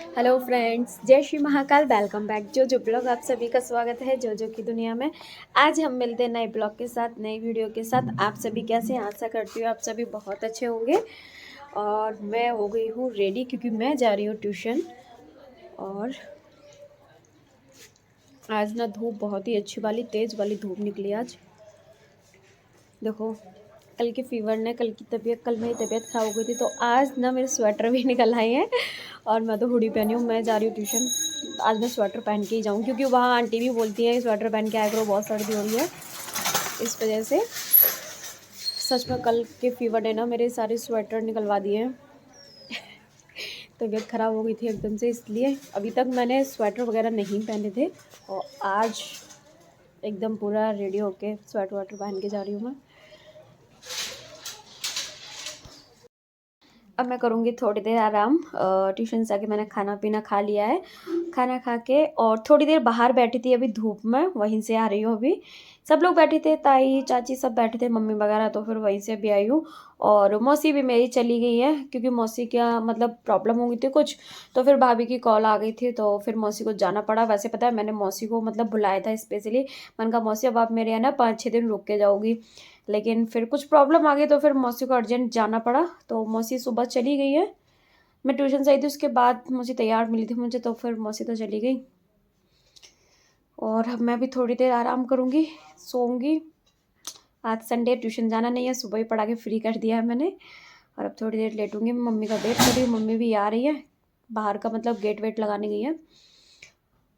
Hello friends, जय Shri Mahakal. Welcome back जो blog. आप सभी का स्वागत है जो की दुनिया में। आज हम मिलते हैं नए ब्लॉग के साथ, नई वीडियो के साथ। आप सभी कैसे हैं? आशा करती हूँ आप सभी बहुत अच्छे होंगे। और मैं हो गई हूँ रेडी क्योंकि मैं जा रही हूँ ट्यूशन। और आज ना धूप बहुत ही अच्छी वाली तेज़ वाली धूप निकली आज। देखो, कल की फीवर ने कल मेरी तबीयत ख़राब हो गई थी, तो आज ना मेरे स्वेटर भी निकल आए हैं। और मैं तो हुडी पहनी हूँ, मैं जा रही हूँ ट्यूशन। आज मैं स्वेटर पहन के ही जाऊँ क्योंकि वहाँ आंटी भी बोलती है स्वेटर पहन के आया करो, बहुत सर्दी हो रही है। इस वजह से सच में कल के फीवर ने ना मेरे सारे स्वेटर निकलवा दिए हैं। तबीयत ख़राब हो गई थी एकदम से, इसलिए अभी तक मैंने स्वेटर वगैरह नहीं पहने थे। और आज एकदम पूरा रेडी होके स्वेटर वाटर पहन के जा रही हूँ मैं। अब मैं करूँगी थोड़ी देर आराम। ट्यूशन से आके मैंने खाना पीना खा लिया है। खाना खा के और थोड़ी देर बाहर बैठी थी अभी धूप में, वहीं से आ रही हूँ अभी। सब लोग बैठे थे, ताई चाची सब बैठे थे, मम्मी वगैरह, तो फिर वहीं से अभी आई हूँ। और मौसी भी मेरी चली गई है क्योंकि मौसी क्या मतलब प्रॉब्लम हो गई थी कुछ, तो फिर भाभी की कॉल आ गई थी तो फिर मौसी को जाना पड़ा। वैसे पता है मैंने मौसी को मतलब बुलाया था स्पेशली। मैंने कहा मौसी अब आप मेरे यहाँ ना 5-6 दिन रुक के जाओगी, लेकिन फिर कुछ प्रॉब्लम आ गई तो फिर मौसी को अर्जेंट जाना पड़ा, तो मौसी सुबह चली गई है। मैं ट्यूशन से आई थी उसके बाद मौसी तैयार मिली थी मुझे, तो फिर मौसी तो चली गई। और अब मैं भी थोड़ी देर आराम करूँगी, सोऊंगी। आज संडे, ट्यूशन जाना नहीं है, सुबह ही पढ़ा के फ्री कर दिया है मैंने। और अब थोड़ी देर लेटूंगी। मम्मी का वेट कर रही हूँ, मम्मी भी आ रही है बाहर का, मतलब गेट वेट लगाने गई है।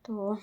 तो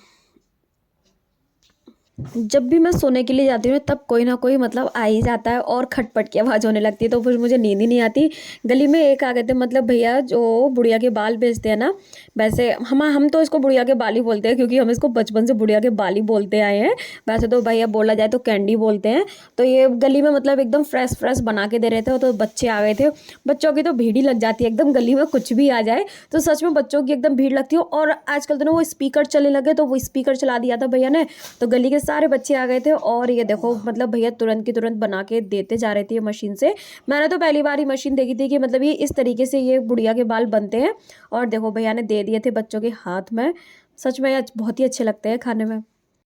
जब भी मैं सोने के लिए जाती हूँ तब कोई ना कोई मतलब आ ही जाता है और खटपट की आवाज़ होने लगती है, तो फिर मुझे नींद ही नहीं आती। गली में एक आ गए थे, मतलब भैया जो बुढ़िया के बाल बेचते हैं ना, वैसे हम तो इसको बुढ़िया के बाल ही बोलते हैं क्योंकि हम इसको बचपन से बुढ़िया के बाल ही बोलते आए हैं। वैसे तो भैया बोला जाए तो कैंडी बोलते हैं। तो ये गली में मतलब एकदम फ्रेश फ्रेश बना के दे रहे थे, तो बच्चे आ गए थे। बच्चों की तो भीड़ ही लग जाती है एकदम, गली में कुछ भी आ जाए तो सच में बच्चों की एकदम भीड़ लगती है। और आजकल तो ना वो स्पीकर चलने लगे, तो वो स्पीकर चला दिया था भैया ने, तो गली के सारे बच्चे आ गए थे। और ये देखो मतलब भैया तुरंत की तुरंत बना के देते जा रहे थे ये मशीन से। मैंने तो पहली बार ही मशीन देखी थी कि मतलब ये इस तरीके से ये बुढ़िया के बाल बनते हैं। और देखो भैया ने दे दिए थे बच्चों के हाथ में। सच में ये बहुत ही अच्छे लगते हैं खाने में।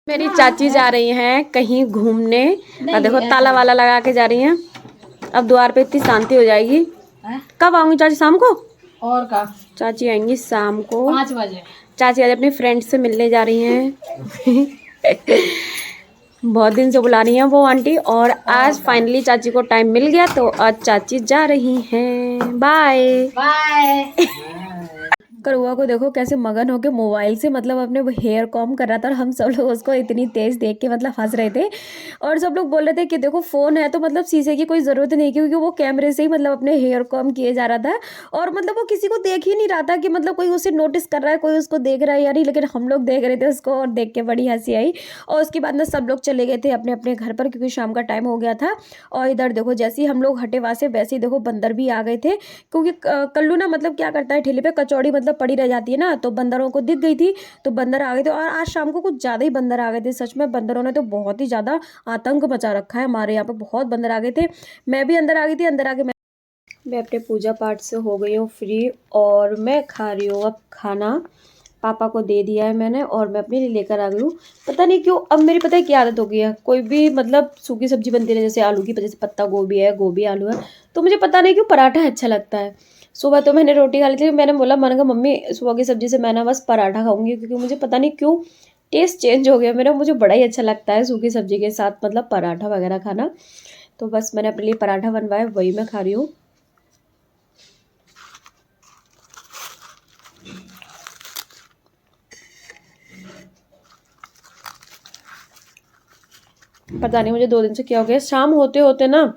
मेरी चाची जा रही हैं कहीं घूमने, और देखो ताला वाला लगा के जा रही हैं। अब द्वार पे इतनी शांति हो जाएगी। कब आऊंगी चाची? शाम को। और का चाची आएंगी शाम को 5 बजे। चाची आज अपनी फ्रेंड से मिलने जा रही हैं। बहुत दिन से बुला रही हैं वो आंटी, और आज फाइनली चाची को टाइम मिल गया, तो आज चाची जा रही हैं। Bye bye. करुआ को देखो कैसे मगन होके मोबाइल से मतलब अपने हेयर कॉम कर रहा था, और हम सब लोग उसको इतनी तेज देख के मतलब हंस रहे थे। और सब लोग बोल रहे थे कि देखो फोन है तो मतलब शीशे की कोई जरूरत नहीं, क्योंकि वो कैमरे से ही मतलब अपने हेयर कॉम किए जा रहा था। और मतलब वो किसी को देख ही नहीं रहा था कि मतलब कोई उसे नोटिस कर रहा है, कोई उसको देख रहा है या नहीं, लेकिन हम लोग देख रहे थे उसको, और देख के बड़ी हंसी आई। और उसके बाद ना सब लोग चले गए थे अपने अपने घर पर क्योंकि शाम का टाइम हो गया था। और इधर देखो जैसे ही हम लोग हटे वहां से, वैसे ही देखो बंदर भी आ गए थे, क्योंकि कल्लू ना मतलब क्या करता है, ठेले पे कचौड़ी मतलब पड़ी रह जाती है ना, तो बंदरों को दिख गई थी, तो बंदर आ गए थे। और आज शाम को कुछ ज़्यादा ही बंदर आ गए थे। सच में बंदरों ने तो बहुत ही ज़्यादा आतंक मचा रखा है, हमारे यहाँ पे बहुत बंदर आ गए थे। मैं भी अंदर आ गई थी, अंदर आके मैं अपने पूजा पाठ से हो गई हूँ फ्री, और मैं खा रही हूँ अब खाना। पापा को दे दिया है मैंने, और मैं अपने लिए लेकर आ गई हूँ। पता नहीं क्यों अब मेरी पता है क्या आदत हो गई है, कोई भी मतलब सूखी सब्जी बनती है जैसे आलू की, जैसे पत्ता गोभी है, गोभी आलू है, तो मुझे पता नहीं क्यों पराठा अच्छा लगता है। सुबह तो मैंने रोटी खा ली थी, मैंने कहा मम्मी सुबह की सब्जी से मैं ना बस पराठा खाऊंगी, क्योंकि मुझे पता नहीं क्यों टेस्ट चेंज हो गया मेरा, मुझे बड़ा ही अच्छा लगता है सूखी सब्जी के साथ मतलब पराठा वगैरह खाना। तो बस मैंने अपने लिए पराठा बनवाया, वही मैं खा रही हूँ। पता नहीं मुझे 2 दिन से क्या हो गया, शाम होते होते ना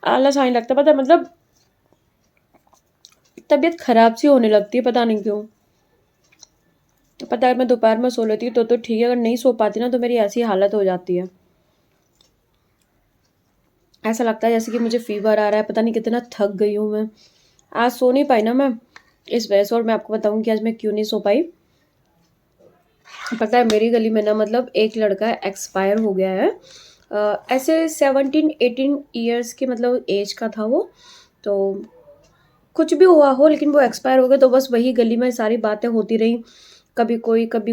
आलस आने लगता है, पता है मतलब तबीयत खराब सी होने लगती है, पता नहीं क्यों। तो पता है मैं दोपहर में सो लेती हूँ तो ठीक है, अगर नहीं सो पाती ना तो मेरी ऐसी हालत हो जाती है। ऐसा लगता है जैसे कि मुझे फीवर आ रहा है, पता नहीं कितना थक गई हूँ मैं। आज सो नहीं पाई ना मैं इस वजह से, और मैं आपको बताऊँ कि आज मैं क्यों नहीं सो पाई। पता है मेरी गली में ना मतलब एक लड़का एक्सपायर हो गया है। ऐसे 17-18 ईयर्स की मतलब एज का था वो। तो कुछ भी हुआ हो लेकिन वो एक्सपायर हो गए, तो बस वही गली में सारी बातें होती रहीं, कभी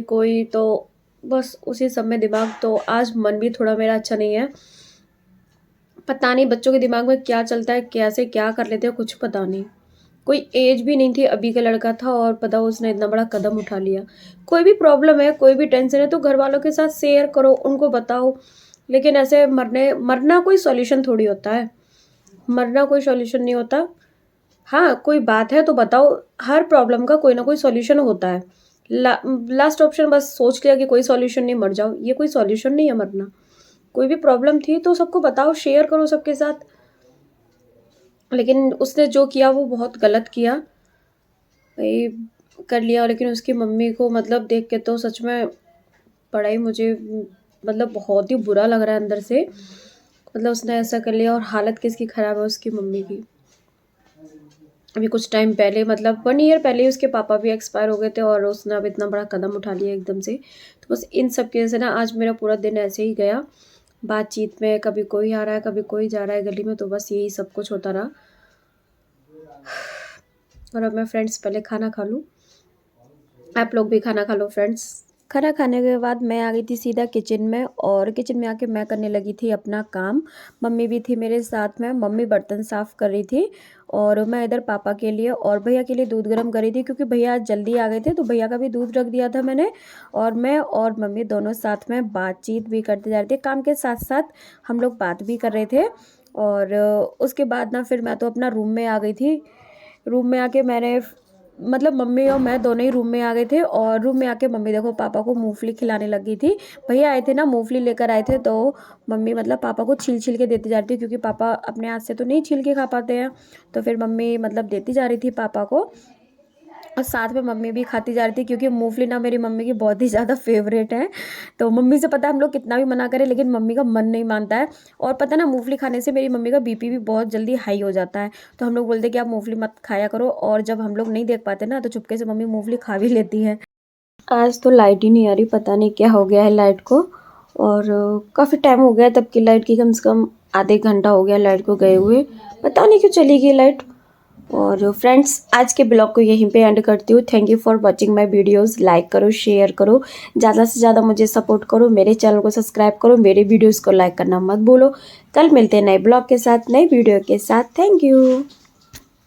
कोई, तो बस उसी सब में दिमाग, तो आज मन भी थोड़ा मेरा अच्छा नहीं है। पता नहीं बच्चों के दिमाग में क्या चलता है, कैसे क्या कर लेते हैं, कुछ पता नहीं। कोई एज भी नहीं थी, अभी का लड़का था और पता उसने इतना बड़ा कदम उठा लिया। कोई भी प्रॉब्लम है, कोई भी टेंशन है तो घर वालों के साथ शेयर करो, उनको बताओ, लेकिन ऐसे मरना कोई सॉल्यूशन थोड़ी होता है। मरना कोई सॉल्यूशन नहीं होता। हाँ, कोई बात है तो बताओ, हर प्रॉब्लम का कोई ना कोई सॉल्यूशन होता है। लास्ट ऑप्शन बस सोच लिया कि कोई सॉल्यूशन नहीं, मर जाओ, ये कोई सॉल्यूशन नहीं है मरना। कोई भी प्रॉब्लम थी तो सबको बताओ, शेयर करो सबके साथ। लेकिन उसने जो किया वो बहुत गलत किया, भाई कर लिया। लेकिन उसकी मम्मी को मतलब देख के तो सच में बड़ा ही मुझे मतलब बहुत ही बुरा लग रहा है अंदर से। मतलब उसने ऐसा कर लिया, और हालत किसकी ख़राब है, उसकी मम्मी की। अभी कुछ टाइम पहले मतलब 1 ईयर पहले ही उसके पापा भी एक्सपायर हो गए थे, और उसने अब इतना बड़ा कदम उठा लिया एकदम से। तो बस इन सब की वजह से ना आज मेरा पूरा दिन ऐसे ही गया, बातचीत में कभी कोई आ रहा है, कभी कोई जा रहा है गली में, तो बस यही सब कुछ होता रहा। और अब मैं फ्रेंड्स पहले खाना खा लूँ, आप लोग भी खाना खा लो फ्रेंड्स। खाना खाने के बाद मैं आ गई थी सीधा किचन में, और किचन में आके मैं करने लगी थी अपना काम। मम्मी भी थी मेरे साथ में, मम्मी बर्तन साफ़ कर रही थी, और मैं इधर पापा के लिए और भैया के लिए दूध गर्म कर रही थी, क्योंकि भैया आज जल्दी आ गए थे, तो भैया का भी दूध रख दिया था मैंने। और मैं और मम्मी दोनों साथ में बातचीत भी करते जा रहे थे, काम के साथ साथ हम लोग बात भी कर रहे थे। और उसके बाद ना फिर मैं तो अपना रूम में आ गई थी। रूम में आके मैंने मतलब मम्मी और मैं दोनों ही रूम में आ गए थे, और रूम में आके मम्मी देखो पापा को मूंगफली खिलाने लगी थी। भैया आए थे ना, मूंगफली लेकर आए थे, तो मम्मी मतलब पापा को छील छील के देती जा रही थी, क्योंकि पापा अपने हाथ से तो नहीं छील के खा पाते हैं। तो फिर मम्मी मतलब देती जा रही थी पापा को, और साथ में मम्मी भी खाती जा रही थी, क्योंकि मूंगफली ना मेरी मम्मी की बहुत ही ज़्यादा फेवरेट है। तो मम्मी से पता है हम लोग कितना भी मना करें, लेकिन मम्मी का मन नहीं मानता है। और पता है ना, मूंगफली खाने से मेरी मम्मी का बीपी भी बहुत जल्दी हाई हो जाता है। तो हम लोग बोलते हैं कि आप मूंगफली मत खाया करो, और जब हम लोग नहीं देख पाते ना, तो चुपके से मम्मी मूंगफली खा भी लेती है। आज तो लाइट ही नहीं आ रही, पता नहीं क्या हो गया है लाइट को। और काफ़ी टाइम हो गया तब की लाइट की, कम से कम आधे घंटा हो गया लाइट को गए हुए, पता नहीं क्यों चली गई लाइट। और फ्रेंड्स आज के ब्लॉग को यहीं पे एंड करती हूँ। Thank you for watching my videos. Like करो, शेयर करो, ज़्यादा से ज़्यादा मुझे सपोर्ट करो, मेरे चैनल को सब्सक्राइब करो, मेरे वीडियोस को लाइक करना मत भूलो। कल मिलते हैं नए ब्लॉग के साथ, नए वीडियो के साथ। Thank you.